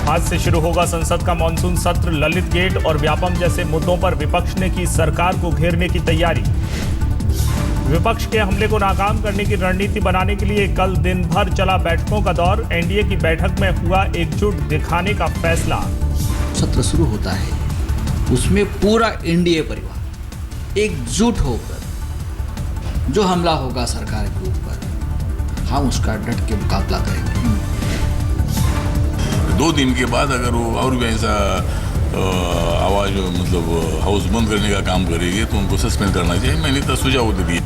आज से शुरू होगा संसद का मानसून सत्र। ललित गेट और व्यापम जैसे मुद्दों पर विपक्ष ने की सरकार को घेरने की तैयारी। विपक्ष के हमले को नाकाम करने की रणनीति बनाने के लिए कल दिन भर चला बैठकों का दौर। एनडीए की बैठक में हुआ एकजुट दिखाने का फैसला। सत्र शुरू होता है, उसमें पूरा एनडीए परिवार एकजुट होकर जो हमला होगा सरकार के ऊपर, हम उसका डट के मुकाबला करेंगे। 2 दिन के बाद अगर वो और भी ऐसा आवाज मतलब हाउस बंद करने का काम करेगी तो उनको सस्पेंड करना चाहिए। मैंने तो सुझाव दे दिया।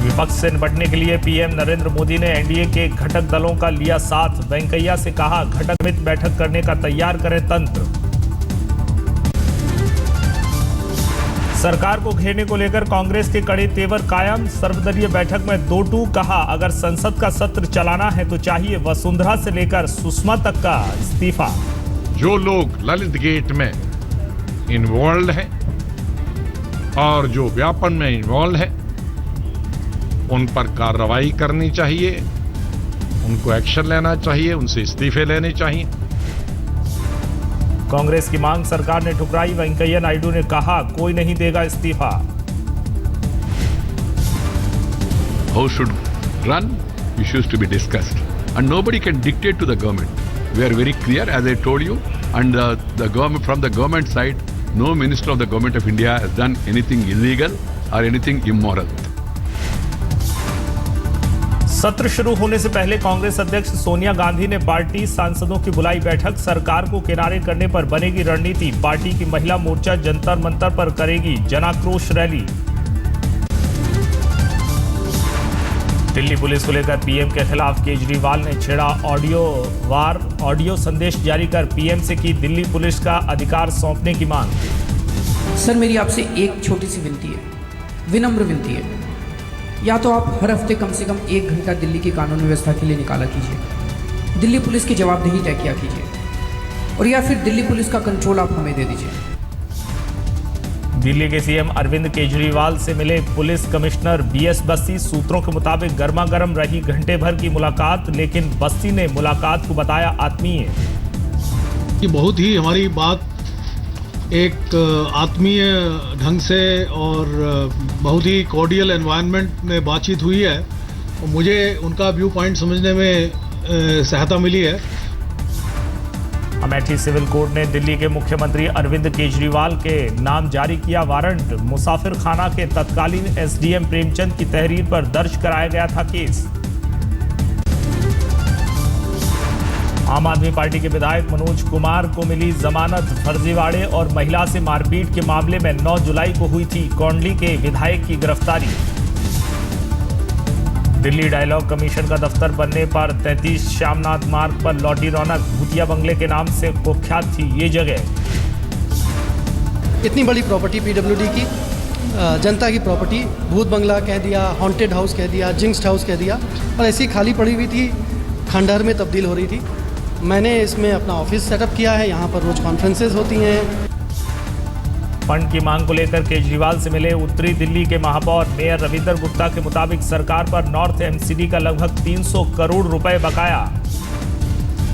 विपक्ष से निपटने के लिए पीएम नरेंद्र मोदी ने एनडीए के घटक दलों का लिया साथ। वेंकैया से कहा, घटक समित बैठक करने का तैयार करें तंत्र। सरकार को घेरने को लेकर कांग्रेस के कड़े तेवर कायम। सर्वदलीय बैठक में 2 कहा, अगर संसद का सत्र चलाना है तो चाहिए वसुंधरा से लेकर सुषमा तक का इस्तीफा। जो लोग ललित गेट में इन्वॉल्व हैं और जो व्यापम में इन्वॉल्व हैं, उन पर कार्रवाई करनी चाहिए, उनको एक्शन लेना चाहिए, उनसे इस्तीफे लेने चाहिए। कांग्रेस की मांग सरकार ने ठुकराई। वेंकैया नायडू ने कहा, कोई नहीं देगा इस्तीफा। How should run issues to be discussed, and nobody can dictate to the government. We are very clear, as I told you, and the government, from the government side, no minister of the government of India has done anything illegal or anything immoral. सत्र शुरू होने से पहले कांग्रेस अध्यक्ष सोनिया गांधी ने party सांसदों की बुलाई बैठक। सरकार को किनारे करने पर बनेगी रणनीति। पार्टी की महिला मोर्चा जंतर मंतर पर करेगी जनाक्रोश रैली। दिल्ली पुलिस को लेकर पीएम के खिलाफ केजरीवाल ने छेड़ा ऑडियो वार। ऑडियो संदेश जारी कर पीएम से की दिल्ली पुलिस का अधिकार सौंपने की मांग। सर, मेरी आपसे एक छोटी सी विनती है, विनम्र विनती है। या तो आप हर हफ्ते कम से कम 1 घंटा दिल्ली की कानून व्यवस्था के लिए निकाला कीजिए, दिल्ली पुलिस की जवाबदेही तय किया कीजिए, और या फिर दिल्ली पुलिस का कंट्रोल आप हमें दे दीजिए। दिल्ली के सीएम अरविंद केजरीवाल से मिले पुलिस कमिश्नर बीएस बस्सी। सूत्रों के मुताबिक गर्मा गर्म रही घंटे भर की मुलाकात, लेकिन बस्सी ने मुलाकात को बताया आत्मीय। कि बहुत ही हमारी बात एक आत्मीय ढंग से और बहुत ही कॉर्डियल एनवायरनमेंट में बातचीत हुई है। और मुझे उनका व्यू पॉइंट समझने में सहायता मिली है। अमेठी सिविल कोर्ट ने दिल्ली के मुख्यमंत्री अरविंद केजरीवाल के नाम जारी किया वारंट। मुसाफिर खाना के तत्कालीन एसडीएम प्रेमचंद की तहरीर पर दर्ज कराया गया था केस। आम आदमी पार्टी के विधायक मनोज कुमार को मिली जमानत। फर्जीवाड़े और महिला से मारपीट के मामले में 9 जुलाई को हुई थी कोंडली के विधायक की गिरफ्तारी। दिल्ली डायलॉग कमीशन का दफ्तर बनने पर 33 श्यामनाथ मार्ग पर लौटी रौनक। भूतिया बंगले के नाम से कुख्यात थी ये जगह। इतनी बड़ी प्रॉपर्टी पीडब्ल्यूडी की, जनता की प्रॉपर्टी, भूत बंगला कह दिया, हॉन्टेड हाउस कह दिया, जिंक्स्ड हाउस कह दिया, और ऐसी खाली पड़ी हुई थी, खंडहर में तब्दील हो रही थी। मैंने इसमें अपना ऑफिस सेटअप किया है, यहाँ पर रोज कॉन्फ्रेंसेज होती हैं। फंड की मांग को लेकर केजरीवाल से मिले उत्तरी दिल्ली के महापौर। मेयर रविंदर गुप्ता के मुताबिक सरकार पर नॉर्थ एमसीडी का लगभग 300 करोड़ रुपए बकाया।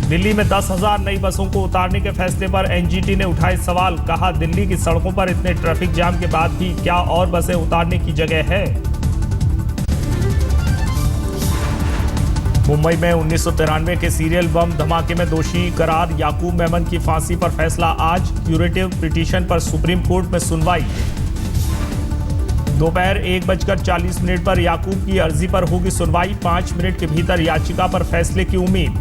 दिल्ली में 10,000 नई बसों को उतारने के फैसले पर एनजीटी ने उठाए सवाल। कहा, दिल्ली की सड़कों पर इतने ट्रैफिक जाम के बाद भी क्या और बसें उतारने की जगह है? मुंबई में 1993 के सीरियल बम धमाके में दोषी करार याकूब मेमन की फांसी पर फैसला आज। क्यूरेटिव पिटीशन पर सुप्रीम कोर्ट में सुनवाई। दोपहर 1:40 पर याकूब की अर्जी पर होगी सुनवाई। 5 मिनट के भीतर याचिका पर फैसले की उम्मीद।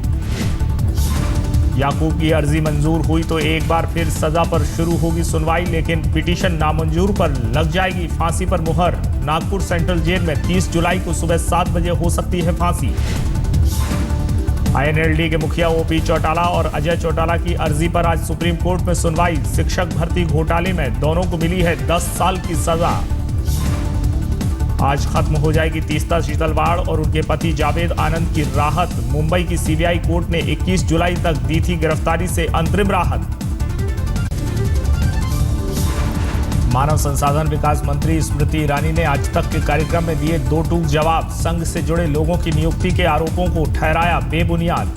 याकूब की अर्जी मंजूर हुई तो एक बार फिर सजा पर शुरू होगी सुनवाई, लेकिन पिटीशन नामंजूर पर लग जाएगी फांसी पर मुहर। नागपुर सेंट्रल जेल में 30 जुलाई को सुबह 7 बजे हो सकती है फांसी। आईएनएलडी के मुखिया ओपी चौटाला और अजय चौटाला की अर्जी पर आज सुप्रीम कोर्ट में सुनवाई। शिक्षक भर्ती घोटाले में दोनों को मिली है 10 साल की सजा। आज खत्म हो जाएगी तीस्ता शीतलवाड़ और उनके पति जावेद आनंद की राहत। मुंबई की सीबीआई कोर्ट ने 21 जुलाई तक दी थी गिरफ्तारी से अंतरिम राहत। मानव संसाधन विकास मंत्री स्मृति ईरानी ने आज तक के कार्यक्रम में दिए 2 टूक जवाब। संघ से जुड़े लोगों की नियुक्ति के आरोपों को ठहराया बेबुनियाद।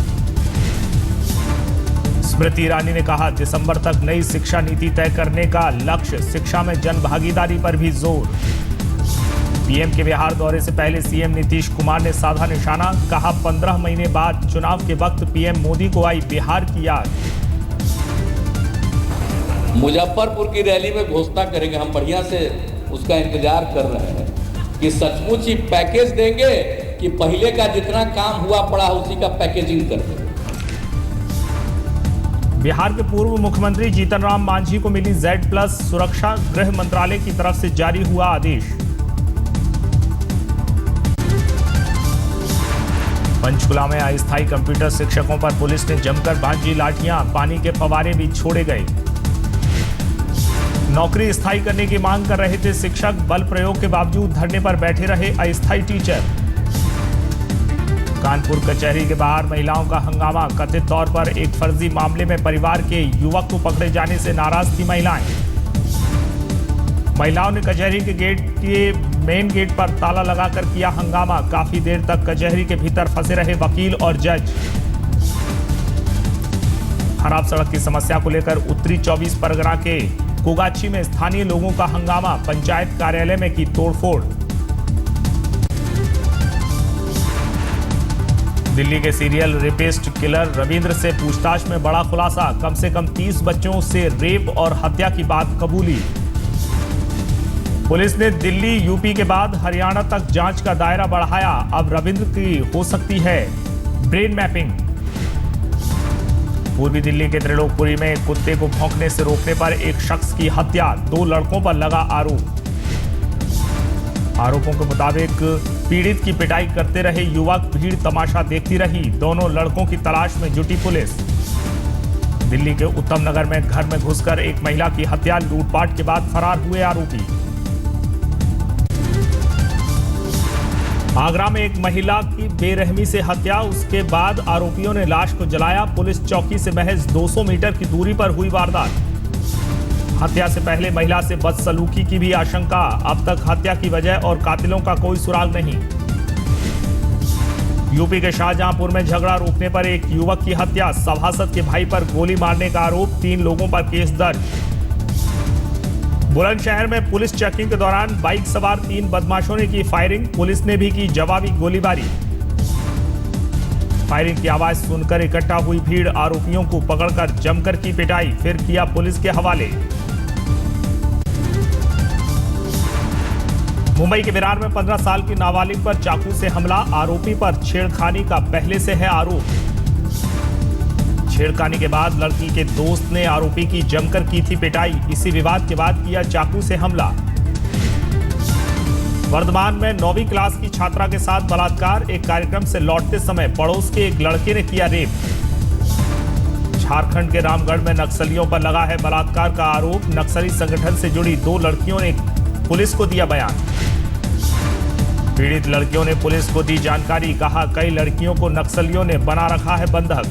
स्मृति ईरानी ने कहा, दिसंबर तक नई शिक्षा नीति तय करने का लक्ष्य, शिक्षा में जन भागीदारी पर भी जोर। पीएम के बिहार दौरे से पहले सीएम नीतीश कुमार ने साधा निशाना, कहा 15 महीने बाद चुनाव के वक्त पीएम मोदी को आई बिहार की याद। मुजफ्फरपुर की रैली में घोषणा करेंगे, हम बढ़िया से उसका इंतजार कर रहे हैं कि सचमुच ही पैकेज देंगे कि पहले का जितना काम हुआ पड़ा उसी का पैकेजिंग कर देंगे। बिहार के पूर्व मुख्यमंत्री जीतन राम मांझी को मिली Z+ सुरक्षा, गृह मंत्रालय की तरफ से जारी हुआ आदेश। पंचकुला में अस्थायी कंप्यूटर शिक्षकों पर पुलिस ने जमकर बांधी लाठियां, पानी के फव्वारे भी छोड़े गए। नौकरी स्थायी करने की मांग कर रहे थे शिक्षक, बल प्रयोग के बावजूद धरने पर बैठे रहे अस्थायी टीचर। कानपुर कचहरी के बाहर महिलाओं का हंगामा, कथित तौर पर एक फर्जी मामले में परिवार के युवक को पकड़े जाने से नाराज थी महिलाओं ने कचहरी के मेन गेट पर ताला लगाकर किया हंगामा, काफी देर तक कचहरी के भीतर फंसे रहे वकील और जज। खराब सड़क की समस्या को लेकर उत्तरी 24 परगना के कोगाची में स्थानीय लोगों का हंगामा, पंचायत कार्यालय में की तोड़फोड़। दिल्ली के सीरियल रेपिस्ट किलर रविंद्र से पूछताछ में बड़ा खुलासा, कम से कम 30 बच्चों से रेप और हत्या की बात कबूली। पुलिस ने दिल्ली, यूपी के बाद हरियाणा तक जांच का दायरा बढ़ाया, अब रविंद्र की हो सकती है ब्रेन मैपिंग। पूर्वी दिल्ली के त्रिलोकपुरी में कुत्ते को भौंकने से रोकने पर एक शख्स की हत्या, 2 लड़कों पर लगा आरोप। आरोपों के मुताबिक पीड़ित की पिटाई करते रहे युवक, भीड़ तमाशा देखती रही, दोनों लड़कों की तलाश में जुटी पुलिस। दिल्ली के उत्तम नगर में घर में घुसकर एक महिला की हत्या, लूटपाट के बाद फरार हुए आरोपी। आगरा में एक महिला की बेरहमी से हत्या, उसके बाद आरोपियों ने लाश को जलाया, पुलिस चौकी से महज 200 मीटर की दूरी पर हुई वारदात। हत्या से पहले महिला से बदसलूकी की भी आशंका, अब तक हत्या की वजह और कातिलों का कोई सुराग नहीं। यूपी के शाहजहांपुर में झगड़ा रोकने पर एक युवक की हत्या, सभासद के भाई पर गोली मारने का आरोप, 3 लोगों पर केस दर्ज। बुलंदशहर में पुलिस चेकिंग के दौरान बाइक सवार 3 बदमाशों ने की फायरिंग, पुलिस ने भी की जवाबी गोलीबारी। फायरिंग की आवाज सुनकर इकट्ठा हुई भीड़, आरोपियों को पकड़कर जमकर की पिटाई, फिर किया पुलिस के हवाले। मुंबई के विरार में 15 साल की नाबालिग पर चाकू से हमला, आरोपी पर छेड़खानी का पहले से है आरोप। छेड़खानी के बाद लड़की के दोस्त ने आरोपी की जमकर की थी पिटाई, इसी विवाद के बाद किया चाकू से हमला। वर्धमान में 9वीं क्लास की छात्रा के साथ बलात्कार, एक कार्यक्रम से लौटते समय पड़ोस के एक लड़के ने किया रेप। झारखंड के रामगढ़ में नक्सलियों पर लगा है बलात्कार का आरोप, नक्सली संगठन से जुड़ी 2 लड़कियों ने पुलिस को दिया बयान। पीड़ित लड़कियों ने पुलिस को दी जानकारी, कहा कई लड़कियों को नक्सलियों ने बना रखा है बंधक।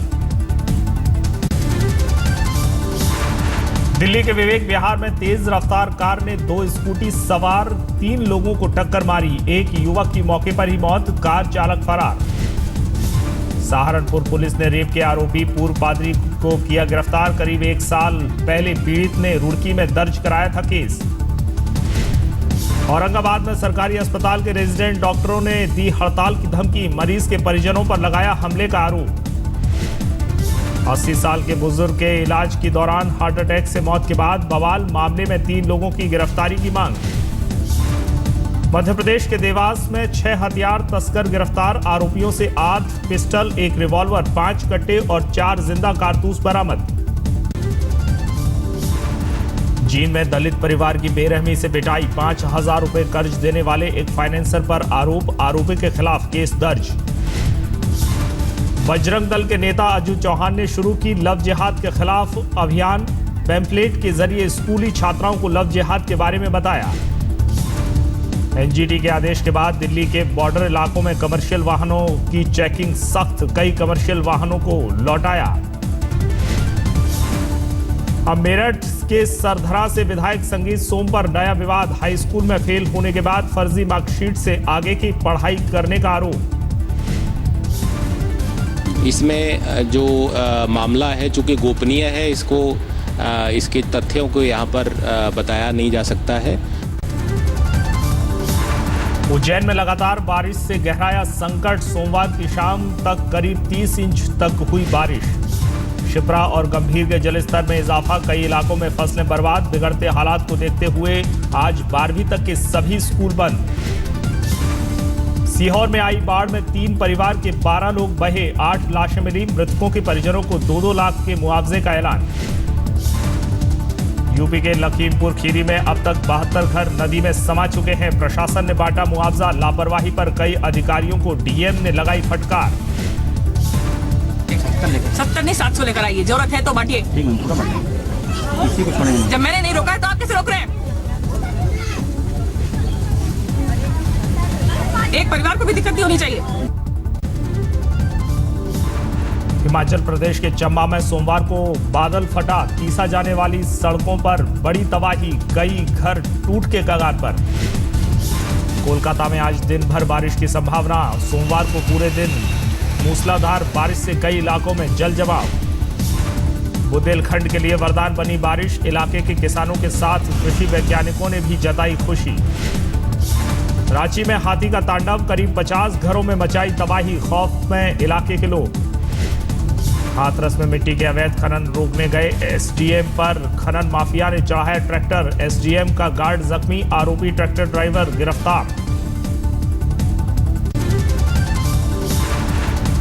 दिल्ली के विवेक विहार में तेज रफ्तार कार ने 2 स्कूटी सवार 3 लोगों को टक्कर मारी, एक युवक की मौके पर ही मौत, कार चालक फरार। सहारनपुर पुलिस ने रेप के आरोपी पूर्व पादरी को किया गिरफ्तार, करीब 1 साल पहले पीड़ित ने रुड़की में दर्ज कराया था केस। औरंगाबाद में सरकारी अस्पताल के रेजिडेंट डॉक्टरों ने दी हड़ताल की धमकी, मरीज के परिजनों पर लगाया हमले का आरोप। 80 साल के बुजुर्ग के इलाज के दौरान हार्ट अटैक से मौत के बाद बवाल, मामले में 3 लोगों की गिरफ्तारी की मांग। मध्य प्रदेश के देवास में 6 हथियार तस्कर गिरफ्तार, आरोपियों से 8 पिस्टल, 1 रिवॉल्वर, 5 कट्टे और 4 जिंदा कारतूस बरामद। जींद में दलित परिवार की बेरहमी से पिटाई, 5,000 रुपए कर्ज देने वाले एक फाइनेंसर पर आरोप, आरोपी के खिलाफ केस दर्ज। बजरंग दल के नेता अजू चौहान ने शुरू की लव जिहाद के खिलाफ अभियान, पैम्फलेट के जरिए स्कूली छात्राओं को लव जिहाद के बारे में बताया। एनजीटी के आदेश के बाद दिल्ली के बॉर्डर इलाकों में कमर्शियल वाहनों की चेकिंग सख्त, कई कमर्शियल वाहनों को लौटाया। अब मेरठ के सरधरा से विधायक संगीत सोम पर नया विवाद, हाई स्कूल में फेल होने के बाद फर्जी मार्कशीट से आगे की पढ़ाई करने का आरोप। इसमें जो मामला है चूँकि गोपनीय है, इसके तथ्यों को यहाँ पर बताया नहीं जा सकता है। उज्जैन में लगातार बारिश से गहराया संकट। सोमवार की शाम तक करीब 30 इंच तक हुई बारिश। शिप्रा और गंभीर के जलस्तर में इजाफा। कई इलाकों में फसलें बर्बाद। बिगड़ते हालात को देखते हुए आज 12वीं तक के सभी स्कूल बंद। सीहोर में आई बाढ़ में 3 परिवार के 12 लोग बहे। 8 लाशें मिली। मृतकों के परिजनों को 2-2 लाख के मुआवजे का ऐलान। यूपी के लखीमपुर खीरी में अब तक 72 घर नदी में समा चुके हैं। प्रशासन ने बांटा मुआवजा। लापरवाही पर कई अधिकारियों को डीएम ने लगाई फटकार। 70 नहीं 700 लेकर आइए, जरूरत है तो बांटिए। जब मैंने नहीं रोका है तो आप कैसे रोक रहे हैं? एक परिवार को भी दिक्कत नहीं होनी चाहिए। हिमाचल प्रदेश के चंबा में सोमवार को बादल फटा। तीसा जाने वाली सड़कों पर बड़ी तबाही। कई घर टूट के कगार पर। कोलकाता में आज दिन भर बारिश की संभावना। सोमवार को पूरे दिन मूसलाधार बारिश से कई इलाकों में जल जमाव। बुंदेलखंड के लिए वरदान बनी बारिश। इलाके के किसानों के साथ कृषि वैज्ञानिकों ने भी जताई खुशी। रांची में हाथी का तांडव। करीब 50 घरों में मचाई तबाही। खौफ में इलाके के लोग। हाथरस में मिट्टी के अवैध खनन रोकने गए एसडीएम पर खनन माफिया ने चढ़ाया ट्रैक्टर। एसडीएम का गार्ड जख्मी। आरोपी ट्रैक्टर ड्राइवर गिरफ्तार।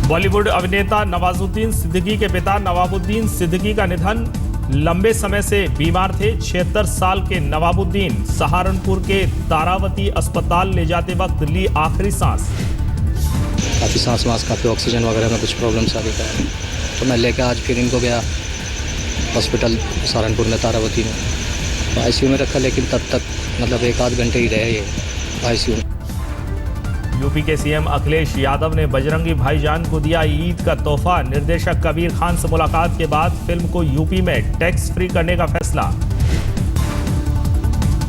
बॉलीवुड अभिनेता नवाजुद्दीन सिद्दीकी के पिता नवाबुद्दीन सिद्दीकी का निधन। लंबे समय से बीमार थे। 76 साल के नवाबुद्दीन सहारनपुर के तारावती अस्पताल ले जाते वक्त ली आखिरी सांस। काफ़ी सांस वास, काफ़ी ऑक्सीजन वगैरह में कुछ प्रॉब्लम्स आ रही था, तो मैं लेकर आज फिर इनको गया हॉस्पिटल सहारनपुर में तारावती में। तो आईसीयू में रखा, लेकिन तब तक मतलब 1-8 घंटे ही रहे ये आईसीयू में। यूपी के सीएम अखिलेश यादव ने बजरंगी भाईजान को दिया ईद का तोहफा। निर्देशक कबीर खान से मुलाकात के बाद फिल्म को यूपी में टैक्स फ्री करने का फैसला।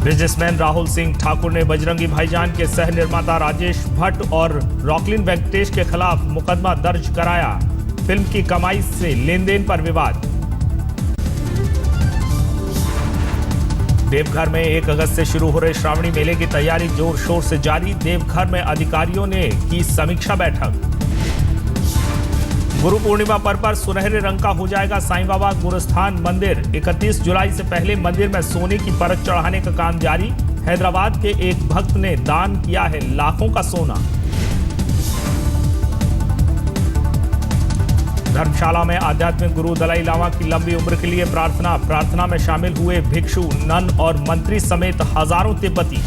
बिजनेसमैन राहुल सिंह ठाकुर ने बजरंगी भाईजान के सह निर्माता राजेश भट्ट और रॉकलिन वेंकटेश के खिलाफ मुकदमा दर्ज कराया। फिल्म की कमाई से लेन देन पर विवाद। देवघर में 1 अगस्त से शुरू हो रहे श्रावणी मेले की तैयारी जोर शोर से जारी। देवघर में अधिकारियों ने की समीक्षा बैठक। गुरु पूर्णिमा पर्व पर सुनहरे रंग का हो जाएगा साईं बाबा गुरुस्थान मंदिर। 31 जुलाई से पहले मंदिर में सोने की परत चढ़ाने का काम जारी। हैदराबाद के एक भक्त ने दान किया है लाखों का सोना। धर्मशाला में आध्यात्मिक गुरु दलाई लामा की लंबी उम्र के लिए प्रार्थना में शामिल हुए भिक्षु, नन और मंत्री समेत हजारों तिब्बती।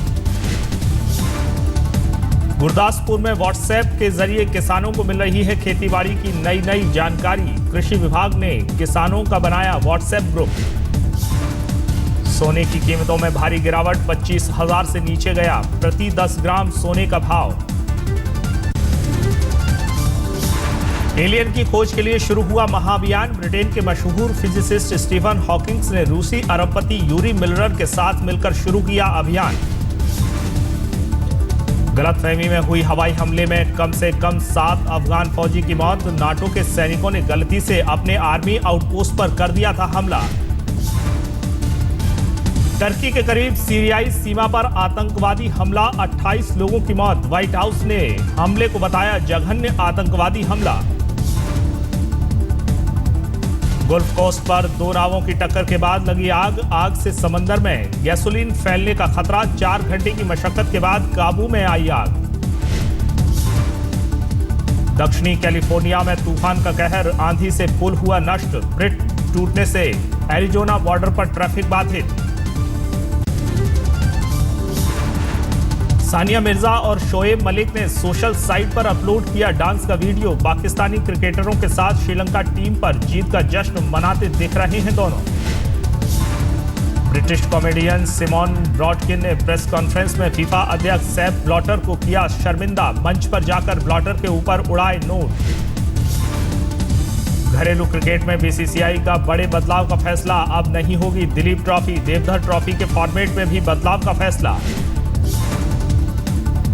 गुरदासपुर में व्हाट्सएप के जरिए किसानों को मिल रही है खेतीबाड़ी की नई जानकारी। कृषि विभाग ने किसानों का बनाया व्हाट्सएप ग्रुप। सोने की कीमतों में भारी गिरावट। 25,000 से नीचे गया प्रति 10 ग्राम सोने का भाव। एलियन की खोज के लिए शुरू हुआ महाअभियान। ब्रिटेन के मशहूर फिजिसिस्ट स्टीफन हॉकिंग्स ने रूसी अरबपति यूरी मिलर के साथ मिलकर शुरू किया अभियान। गलतफहमी में हुई हवाई हमले में कम से कम 7 अफगान फौजी की मौत। नाटो के सैनिकों ने गलती से अपने आर्मी आउटपोस्ट पर कर दिया था हमला। टर्की के करीब सीरियाई सीमा पर आतंकवादी हमला। 28 लोगों की मौत। व्हाइट हाउस ने हमले को बताया जघन्य आतंकवादी हमला। गल्फ कोस्ट पर 2 नावों की टक्कर के बाद लगी आग से समंदर में गैसोलीन फैलने का खतरा। 4 घंटे की मशक्कत के बाद काबू में आई आग। दक्षिणी कैलिफोर्निया में तूफान का कहर। आंधी से पुल हुआ नष्ट। ब्रिज टूटने से एरिजोना बॉर्डर पर ट्रैफिक बाधित। सानिया मिर्जा और शोएब मलिक ने सोशल साइट पर अपलोड किया डांस का वीडियो। पाकिस्तानी क्रिकेटरों के साथ श्रीलंका टीम पर जीत का जश्न मनाते दिख रहे हैं दोनों। ब्रिटिश कॉमेडियन सिमोन ब्रॉडकिन ने प्रेस कॉन्फ्रेंस में फीफा अध्यक्ष सेप ब्लॉटर को किया शर्मिंदा। मंच पर जाकर ब्लॉटर के ऊपर उड़ाए नोट। घरेलू क्रिकेट में बीसीसीआई का बड़े बदलाव का फैसला। अब नहीं होगी दिलीप ट्रॉफी। देवधर ट्रॉफी के फॉर्मेट में भी बदलाव का फैसला।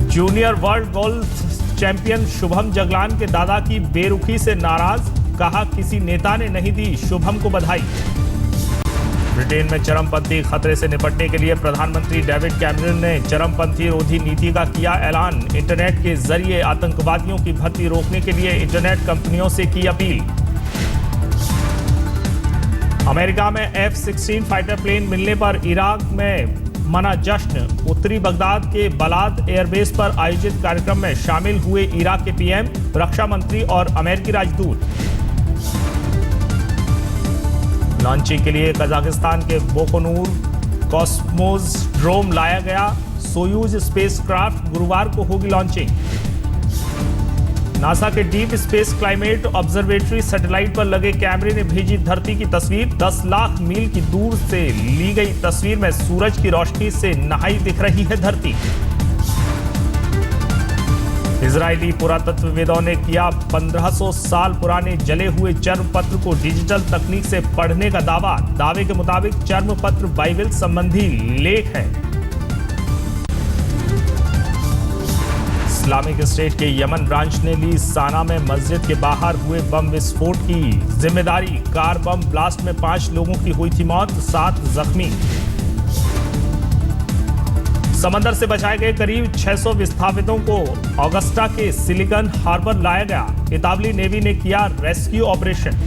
Junior world golf champion Shubham Jaglan के दादा की बेरुखी से नाराज, कहा किसी नेता ने नहीं दी शुभम को बधाई। ब्रिटेन में चरमपंथी खतरे से निपटने के लिए प्रधानमंत्री डेविड कैमरन ने चरमपंथी रोधी नीति का किया ऐलान। इंटरनेट के जरिए आतंकवादियों की भर्ती रोकने के लिए इंटरनेट कंपनियों से की अपील। अमेरिका में F-16 फाइटर प्लेन मिलने पर इराक में मना जश्न। उत्तरी बगदाद के बलाद एयरबेस पर आयोजित कार्यक्रम में शामिल हुए इराक के पीएम, रक्षा मंत्री और अमेरिकी राजदूत। लॉन्चिंग के लिए कजाकिस्तान के बोकोनूर कॉस्मोड्रोम लाया गया। सोयूज स्पेसक्राफ्ट गुरुवार को होगी लॉन्चिंग। नासा के deep space climate observatory satellite पर लगे कैमरे ने भेजी धरती की तस्वीर। 10 लाख मील की दूर से ली गई तस्वीर में सूरज की रोशनी से नहाई दिख रही है धरती। इजरायली पुरातत्वविदों ने किया 1500 साल पुराने जले हुए चर्म पत्र को डिजिटल तकनीक से पढ़ने का दावा। दावे के मुताबिक चर्म पत्र बाइबल संबंधी लेख है। इस्लामिक स्टेट के यमन ब्रांच ने ली साना में मस्जिद के बाहर हुए बम विस्फोट की जिम्मेदारी। कार बम ब्लास्ट में 5 लोगों की हुई थी मौत, 7 जख्मी। समंदर से बचाए गए करीब 600 विस्थापितों को ऑगस्टा के सिलिकन हार्बर लाया गया। इतालवी नेवी ने किया रेस्क्यू ऑपरेशन।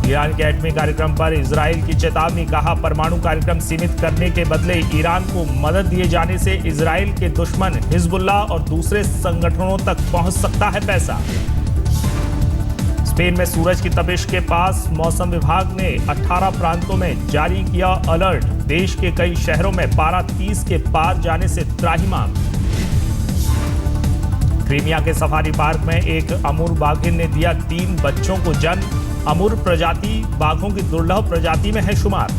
ईरान के एटमी कार्यक्रम पर इजराइल की चेतावनी, कहा परमाणु कार्यक्रम सीमित करने के बदले ईरान को मदद दिए जाने से इजराइल के दुश्मन हिजबुल्लाह और दूसरे संगठनों तक पहुंच सकता है पैसा। स्पेन में सूरज की तपिश के पास मौसम विभाग ने 18 प्रांतों में जारी किया अलर्ट। देश के कई शहरों में पारा 30 के पार जाने से त्राहिमाम। क्रीमिया के सफारी पार्क में एक अमूर बाघिन ने दिया 3 बच्चों को जन्म। अमूर प्रजाति बाघों की दुर्लभ प्रजाति में है शुमार।